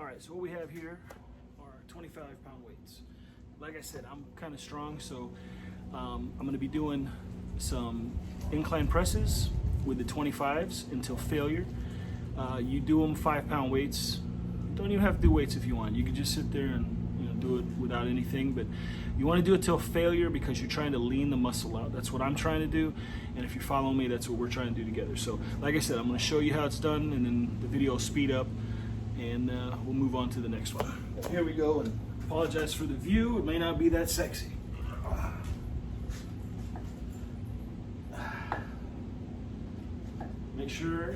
All right, so what we have here are 25-pound weights. Like I said, I'm kind of strong, so I'm gonna be doing some incline presses with the 25s until failure. You do them 5-pound weights. You don't even have to do weights if you want. You can just sit there and do it without anything, but you want to do it till failure because you're trying to lean the muscle out. That's what I'm trying to do, and if you're following me, that's what we're trying to do together. So like I said, I'm going to show you how it's done, and then the video will speed up, and we'll move on to the next one. Here we go, and apologize for the view. It may not be that sexy. Make sure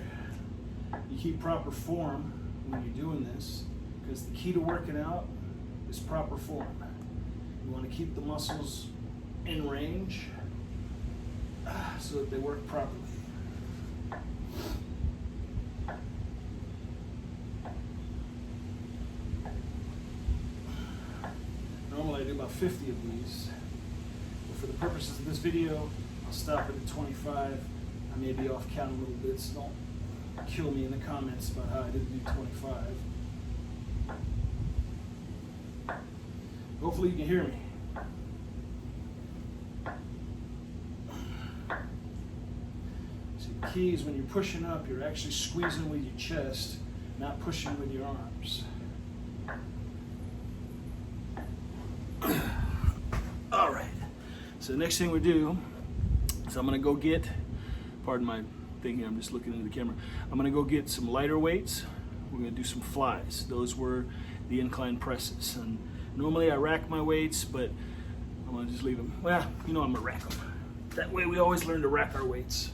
you keep proper form when you're doing this, because the key to working out is proper form. You want to keep the muscles in range so that they work properly. Normally I do about 50 of these, but for the purposes of this video, I'll stop it at 25. I may be off count a little bit, so don't kill me in the comments about how I didn't do 25. Hopefully you can hear me. See, the key is when you're pushing up, you're actually squeezing with your chest, not pushing with your arms. All right, so the next thing we do is I'm gonna go get, pardon my thing here, I'm just looking into the camera. I'm gonna go get some lighter weights. We're gonna do some flies. Those were the incline presses. And normally I rack my weights, but I'm gonna just leave them. Well, I'm gonna rack them. That way we always learn to rack our weights.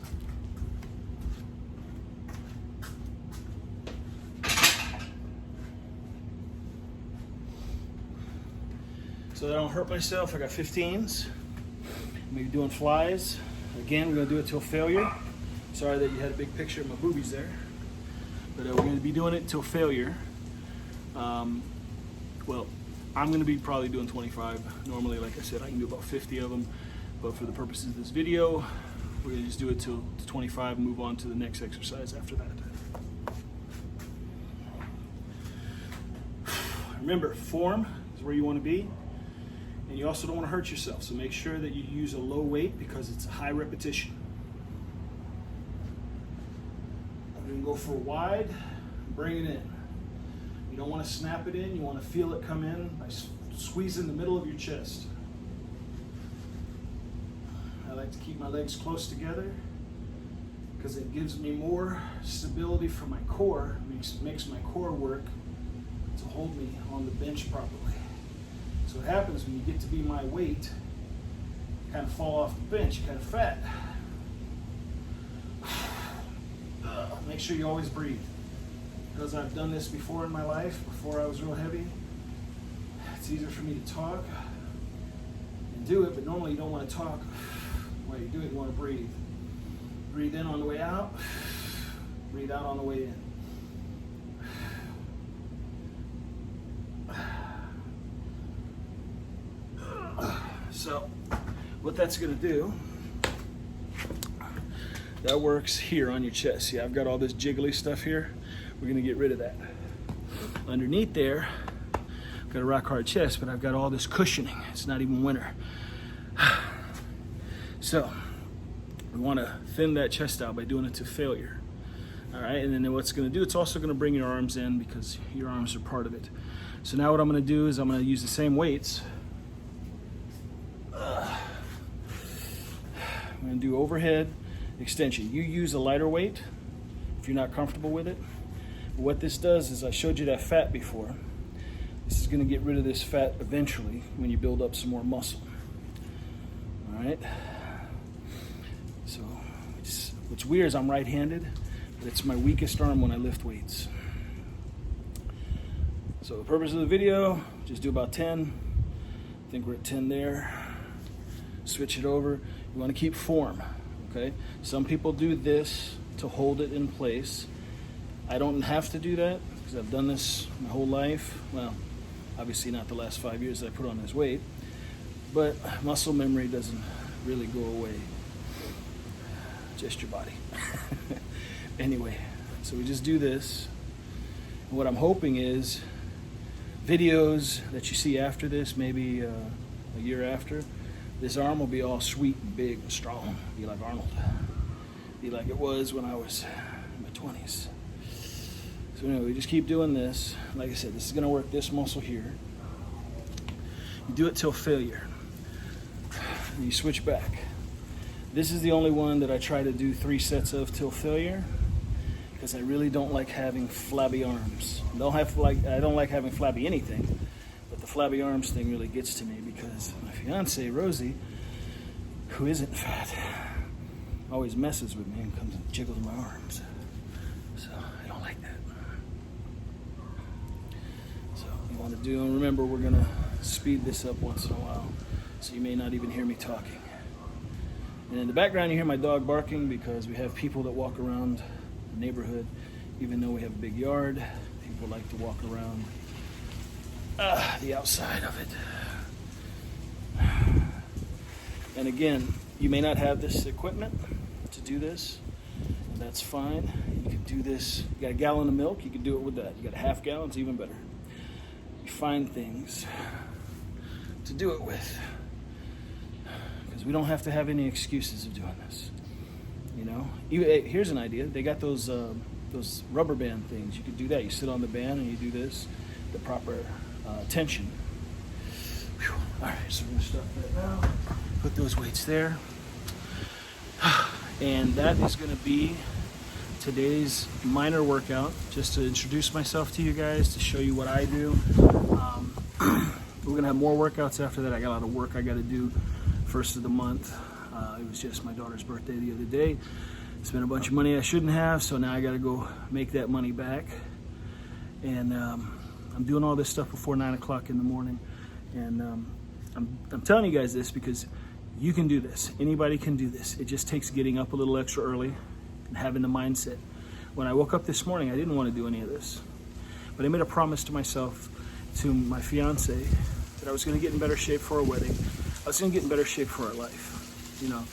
So that I don't hurt myself, I got 15s. I'm gonna be doing flies. Again, we're gonna do it till failure. Sorry that you had a big picture of my boobies there. But we're gonna be doing it till failure. Well, I'm going to be probably doing 25. Normally, like I said, I can do about 50 of them. But for the purposes of this video, we're going to just do it till 25 and move on to the next exercise after that. Remember, form is where you want to be. And you also don't want to hurt yourself. So make sure that you use a low weight because it's a high repetition. I'm going to go for a wide, bring it in. You don't want to snap it in, you want to feel it come in by squeezing the middle of your chest. I like to keep my legs close together because it gives me more stability for my core, makes my core work to hold me on the bench properly. So what happens when you get to be my weight, you kind of fall off the bench, you're kind of fat. Make sure you always breathe. Because I've done this before in my life, before I was real heavy, it's easier for me to talk and do it, but normally you don't want to talk while you do it, you want to breathe. Breathe in on the way out, breathe out on the way in. So, what that's going to do, that works here on your chest. See, I've got all this jiggly stuff here. We're gonna get rid of that. Underneath there, I've got a rock hard chest, but I've got all this cushioning. It's not even winter. So, we wanna thin that chest out by doing it to failure. All right, and then what's gonna do, it's also gonna bring your arms in because your arms are part of it. So now what I'm gonna do is I'm gonna use the same weights. I'm gonna do overhead extension. You use a lighter weight if you're not comfortable with it. What this does is, I showed you that fat before. This is going to get rid of this fat eventually when you build up some more muscle. All right. So what's weird is I'm right-handed, but it's my weakest arm when I lift weights. So the purpose of the video, just do about 10. I think we're at 10 there. Switch it over. You want to keep form. Okay. Some people do this to hold it in place. I don't have to do that because I've done this my whole life. Well, obviously not the last 5 years that I put on this weight, but muscle memory doesn't really go away. Just your body. Anyway, so we just do this. And what I'm hoping is videos that you see after this, maybe a year after, this arm will be all sweet and big and strong. Be like Arnold. Be like it was when I was in my 20s. So anyway, we just keep doing this. Like I said, this is going to work this muscle here. You do it till failure. And you switch back. This is the only one that I try to do 3 sets of till failure, because I really don't like having flabby arms. I don't like having flabby anything, but the flabby arms thing really gets to me because my fiance Rosie, who isn't fat, always messes with me and comes and jiggles my arms. So I don't like that. So you want to do, and remember, we're gonna speed this up once in a while, so you may not even hear me talking. And in the background you hear my dog barking because we have people that walk around the neighborhood. Even though we have a big yard, people like to walk around the outside of it. And again, you may not have this equipment to do this, and that's fine. You can do this. You got a gallon of milk, you can do it with that. You got a half gallon, it's even better. You find things to do it with, because we don't have to have any excuses of doing this. You know, here's an idea. They got those rubber band things. You could do that. You sit on the band and you do this, the proper tension. Whew. All right, so we're gonna start that now. Put those weights there, and that is gonna be today's minor workout, just to introduce myself to you guys, to show you what I do. We're gonna have more workouts after that. I got a lot of work I got to do first of the month. It was just my daughter's birthday the other day. Spent a bunch of money I shouldn't have, so now I got to go make that money back. And I'm doing all this stuff before 9 o'clock in the morning. And I'm telling you guys this because you can do this. Anybody can do this. It just takes getting up a little extra early and having the mindset. When I woke up this morning, I didn't want to do any of this. But I made a promise to myself, to my fiance, that I was going to get in better shape for our wedding. I was going to get in better shape for our life. You know,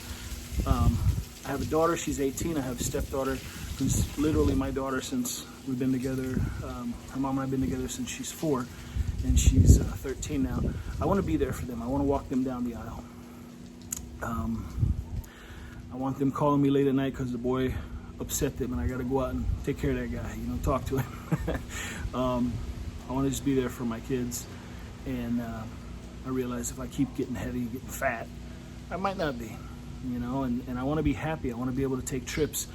I have a daughter, she's 18. I have a stepdaughter who's literally my daughter since we've been together. Her mom and I have been together since she's 4, and she's 13 now. I want to be there for them. I want to walk them down the aisle. I want them calling me late at night because the boy upset them and I got to go out and take care of that guy, you know, talk to him. I want to just be there for my kids. And I realize if I keep getting heavy, getting fat, I might not be, you know, and I want to be happy. I want to be able to take trips.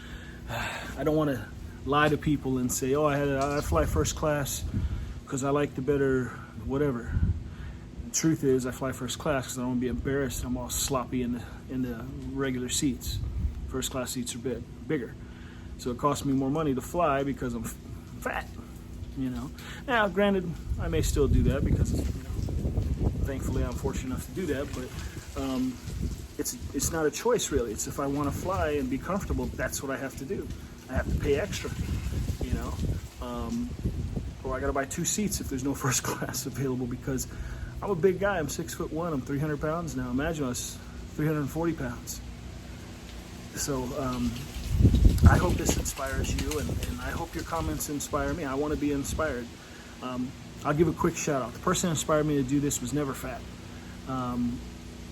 I don't want to lie to people and say, oh, I fly first class because I like the better whatever. The truth is I fly first class because I don't want to be embarrassed. I'm all sloppy in the regular seats. First class seats are bigger. So it costs me more money to fly because I'm fat, you know. Now, granted, I may still do that because, you know, thankfully I'm fortunate enough to do that, but it's not a choice really. It's if I want to fly and be comfortable, that's what I have to do. I have to pay extra, you know, or I got to buy 2 seats if there's no first class available because I'm a big guy. I'm 6'1". I'm 300 pounds now. Imagine us 340 pounds. So I hope this inspires you, and I hope your comments inspire me. I want to be inspired. I'll give a quick shout out. The person who inspired me to do this was Never Fat.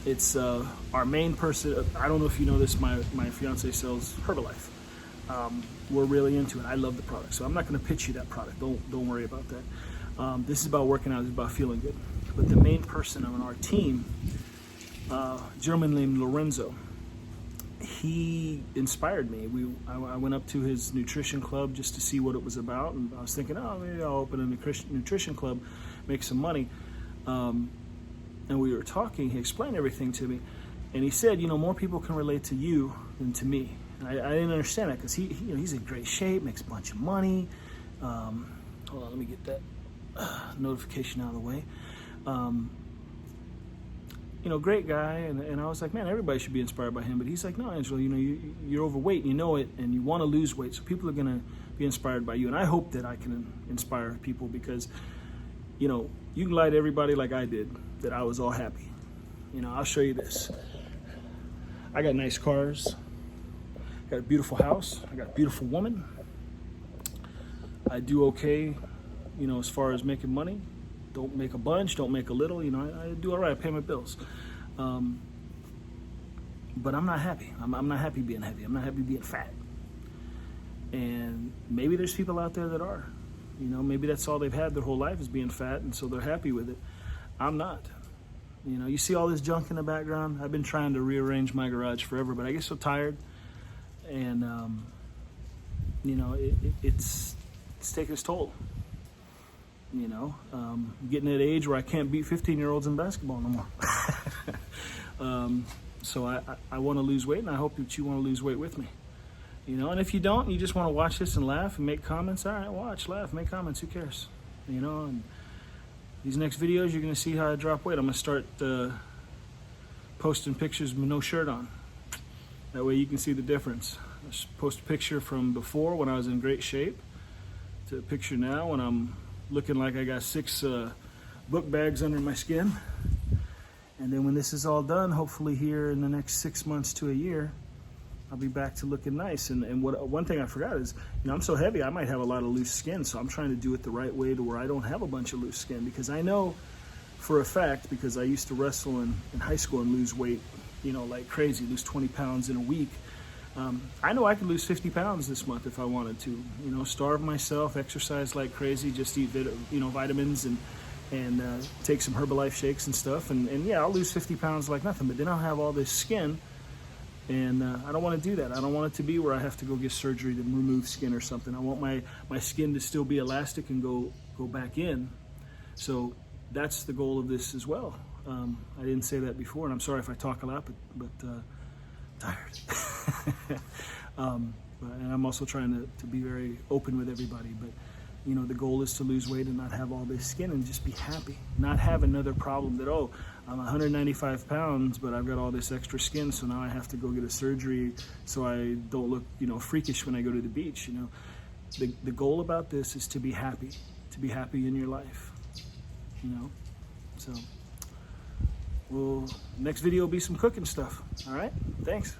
It's our main person. I don't know if you know this, my fiance sells Herbalife. We're really into it. I love the product, so I'm not going to pitch you that product. Don't worry about that. This is about working out. This is about feeling good. But the main person on our team, a gentleman named Lorenzo, he inspired me. I went up to his nutrition club just to see what it was about, and I was thinking, oh, maybe I'll open a nutrition club, make some money. And we were talking. He explained everything to me, and he said, you know, more people can relate to you than to me. And I didn't understand that because he's in great shape, makes a bunch of money. Hold on, let me get that notification out of the way. You know, great guy, and I was like, man, everybody should be inspired by him. But he's like, no, Angelo, you know, you're overweight, and you know it, and you want to lose weight, so people are going to be inspired by you. And I hope that I can inspire people because, you know, you can lie to everybody like I did, that I was all happy. You know, I'll show you this. I got nice cars, got a beautiful house, I got a beautiful woman. I do okay, you know, as far as making money. Don't make a bunch, don't make a little. You know, I do all right, I pay my bills. But I'm not happy. I'm not happy being heavy. I'm not happy being fat. And maybe there's people out there that are. You know, maybe that's all they've had their whole life is being fat, and so they're happy with it. I'm not. You know, you see all this junk in the background? I've been trying to rearrange my garage forever, but I get so tired. And, you know, it's taking its toll. You know, getting at an age where I can't beat 15-year-olds in basketball no more. So I want to lose weight, and I hope that you want to lose weight with me. You know, and if you don't, you just want to watch this and laugh and make comments, all right, watch, laugh, make comments, who cares? You know, and these next videos, you're going to see how I drop weight. I'm going to start posting pictures with no shirt on. That way you can see the difference. I just post a picture from before when I was in great shape to a picture now when I'm looking like I got 6 book bags under my skin. And then when this is all done, hopefully here in the next 6 months to a year, I'll be back to looking nice. And one thing I forgot is, you know, I'm so heavy, I might have a lot of loose skin, so I'm trying to do it the right way to where I don't have a bunch of loose skin, because I know for a fact, because I used to wrestle in high school and lose weight, you know, like crazy, lose 20 pounds in a week. I know I could lose 50 pounds this month if I wanted to, you know, starve myself, exercise like crazy, just eat, you know, vitamins and take some Herbalife shakes and stuff. And yeah, I'll lose 50 pounds like nothing, but then I'll have all this skin. And I don't want to do that. I don't want it to be where I have to go get surgery to remove skin or something. I want my skin to still be elastic and go back in. So that's the goal of this as well. I didn't say that before, and I'm sorry if I talk a lot, but tired. And I'm also trying to be very open with everybody. But you know, the goal is to lose weight and not have all this skin and just be happy. Not have another problem that, oh, I'm 195 pounds, but I've got all this extra skin, so now I have to go get a surgery so I don't look, you know, freakish when I go to the beach. You know, the goal about this is to be happy in your life. You know, so next video will be some cooking stuff. All right, thanks.